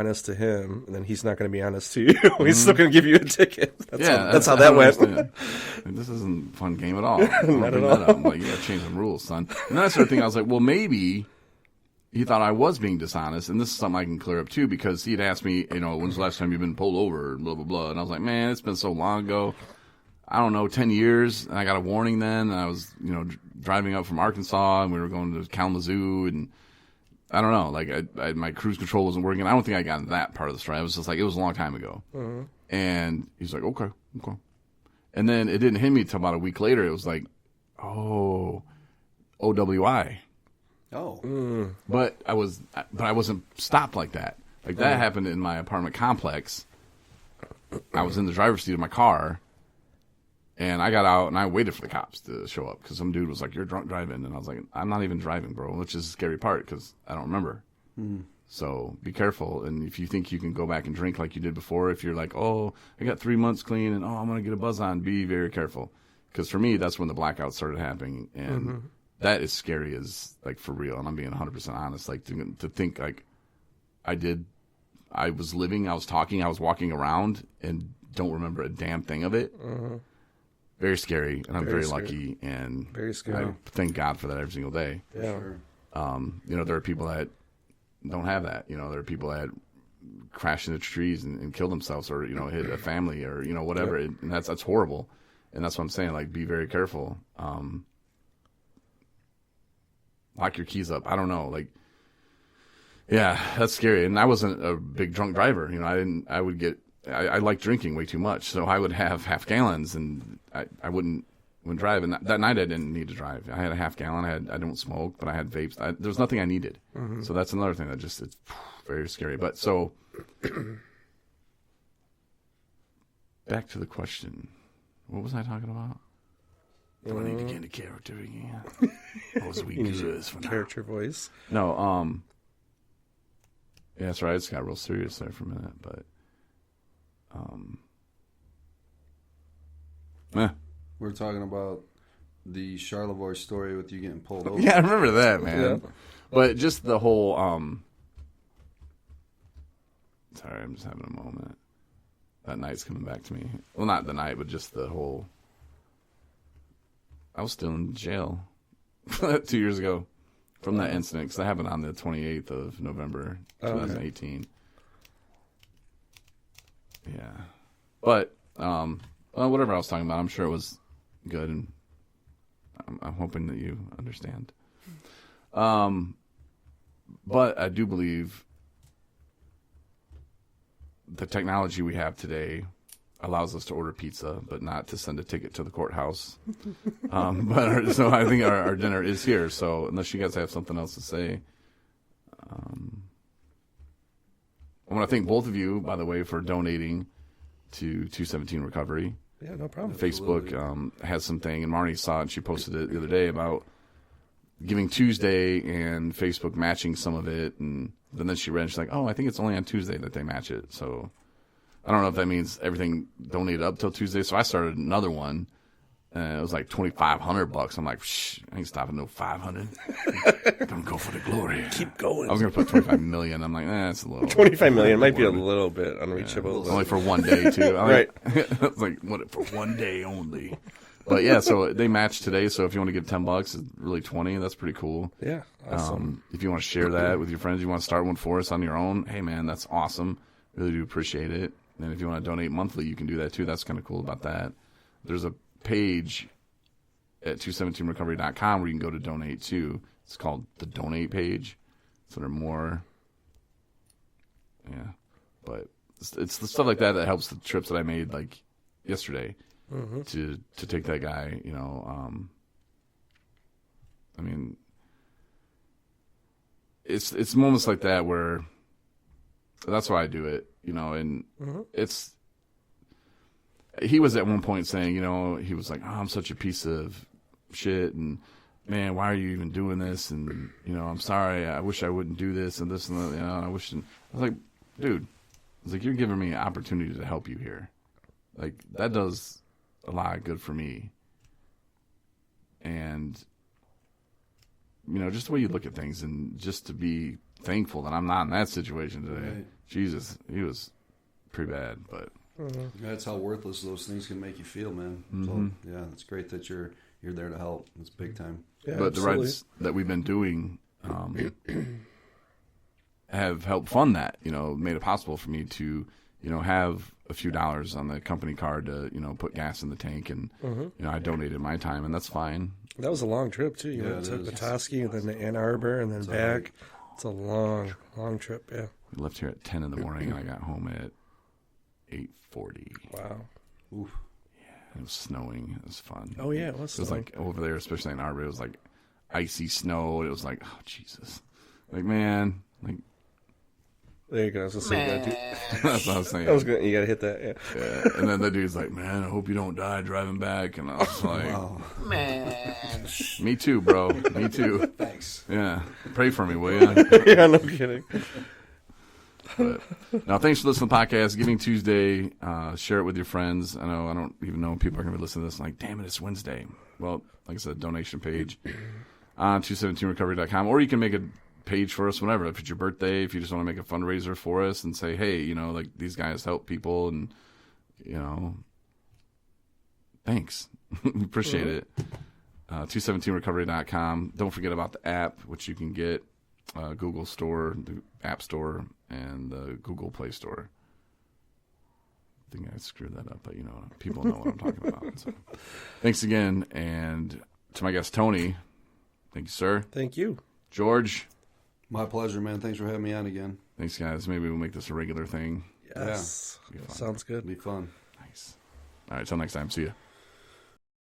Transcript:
honest to him, and then he's not going to be honest to you. He's still going to give you a ticket. That's how I that went. This isn't a fun game at all. Not at all. I'm like, you got to change some rules, son. And then I started thinking, I was like, well, maybe he thought I was being dishonest, and this is something I can clear up too, because he'd asked me, when's the last time you've been pulled over, and blah, blah, blah. And I was like, man, it's been so long ago. I don't know, 10 years. And I got a warning then. And I was, driving up from Arkansas, and we were going to Kalamazoo, and I don't know, like my cruise control wasn't working. I don't think I got into that part of the story. I was just like, it was a long time ago. Uh-huh. And he's like, okay. And then it didn't hit me until about a week later. It was like, oh, OWI. Oh. But I wasn't stopped like that. Like that happened in my apartment complex. I was in the driver's seat of my car, and I got out and I waited for the cops to show up because some dude was like, "You're drunk driving," and I was like, "I'm not even driving, bro," which is the scary part because I don't remember. So be careful, and if you think you can go back and drink like you did before, if you're like, "Oh, I got 3 months clean and I'm gonna get a buzz on," be very careful, because for me that's when the blackouts started happening, and that is scary as like for real. And I'm being 100% honest, like to think like I was living, I was talking, I was walking around and don't remember a damn thing of it. Very scary, and I'm very lucky, and very scary. I thank God for that every single day. Yeah. Sure. There are people that don't have that. There are people that crash into trees and kill themselves, or hit a family, or whatever. Yep. And that's horrible. And that's what I'm saying. Like, be very careful. Lock your keys up. I don't know. Like, yeah, that's scary. And I wasn't a big drunk driver. I like drinking way too much, so I would have half gallons, and I wouldn't drive. And that night I didn't need to drive. I had a half gallon. I don't smoke, but I had vapes. There was nothing I needed. So that's another thing that it's very scary. But so back to the question. What was I talking about? Do I need to get into character again? Or was we good for now? Character voice. No, yeah, that's right. I just got real serious there for a minute, but We're talking about the Charlevoix story with you getting pulled over. Yeah, I remember that, man. Yeah. But just the whole sorry, I'm just having a moment. That night's coming back to me. Well, not the night, but just the whole. I was still in jail 2 years ago from that incident, because that happened on the 28th of November, 2018. Okay. Yeah. But, whatever I was talking about, I'm sure it was good, and I'm hoping that you understand. But I do believe the technology we have today allows us to order pizza, but not to send a ticket to the courthouse. So I think our dinner is here. So unless you guys have something else to say, I want to thank both of you, by the way, for donating to 217 Recovery. Yeah, no problem. Facebook has something, and Marnie saw it, and she posted it the other day about Giving Tuesday and Facebook matching some of it. And then she read, and she's like, oh, I think it's only on Tuesday that they match it. So I don't know if that means everything donated up till Tuesday. So I started another one, and it was like $2,500. I'm like, I ain't stopping no 500. Don't go for the glory. Keep going. I was gonna put 25 million. I'm like, that's a little. 25 million might be a little bit unreachable. Yeah, only for one day too. Right. I was like, what, for one day only? But yeah, so they matched today. So if you want to give $10, it's really 20. That's pretty cool. Yeah. Awesome. If you want to share that with your friends, you want to start one for us on your own. Hey man, that's awesome. Really do appreciate it. And if you want to donate monthly, you can do that too. That's kind of cool about that. There's a page at 217recovery.com where you can go to donate too. It's called the donate page. So there are more. Yeah. But it's the stuff like that that helps the trips that I made like yesterday to take that guy, I mean, it's moments like that where that's why I do it, and it's, he was at one point saying, he was like, oh, I'm such a piece of shit, and man, why are you even doing this? And, I'm sorry, I wish I wouldn't do this and this and that, and I wish, I was like, dude, I was like, you're giving me an opportunity to help you here. Like, that does a lot of good for me. And, just the way you look at things, and just to be thankful that I'm not in that situation today. Right. Jesus, he was pretty bad, but That's how worthless those things can make you feel, man. So yeah, it's great that you're there to help. It's big time. Yeah, but absolutely. the rides that we've been doing have helped fund that. Made it possible for me to have a few dollars on the company card to put gas in the tank, and I donated my time, and that's fine. That was a long trip too. You went to Petoskey and then to Ann Arbor and then back. It's a long trip. Yeah. We left here at 10 in the morning, and I got home at 8:40. Wow. Oof. It was snowing. It was fun. Oh yeah, it was. It was like over there, especially in Arbor, it was like icy snow. It was like, oh Jesus, like man, like there you go. I was just saying that, dude. that's what I was saying. I was good. You gotta hit that. Yeah. Yeah. And then the dude's like, man, I hope you don't die driving back. And I was like, Man. me too, bro. Me too. Thanks. Yeah. Pray for me, will you? Yeah, no kidding. But now, thanks for listening to the podcast. Giving Tuesday. Share it with your friends. I don't even know when people are going to be listening to this. I'm like, damn it, it's Wednesday. Well, like I said, donation page on 217recovery.com. Or you can make a page for us whenever. If it's your birthday, if you just want to make a fundraiser for us and say, hey, like these guys help people and, thanks. Appreciate it. 217recovery.com. Don't forget about the app, which you can get Google Store, the App Store, and the Google Play Store. I think I screwed that up, but people know what I'm talking about. So, thanks again, and to my guest Tony, thank you, sir. Thank you, George. My pleasure, man. Thanks for having me on again. Thanks, guys. Maybe we'll make this a regular thing. Yes, Yeah. sounds good. It'll be fun. Nice. All right, till next time. See ya.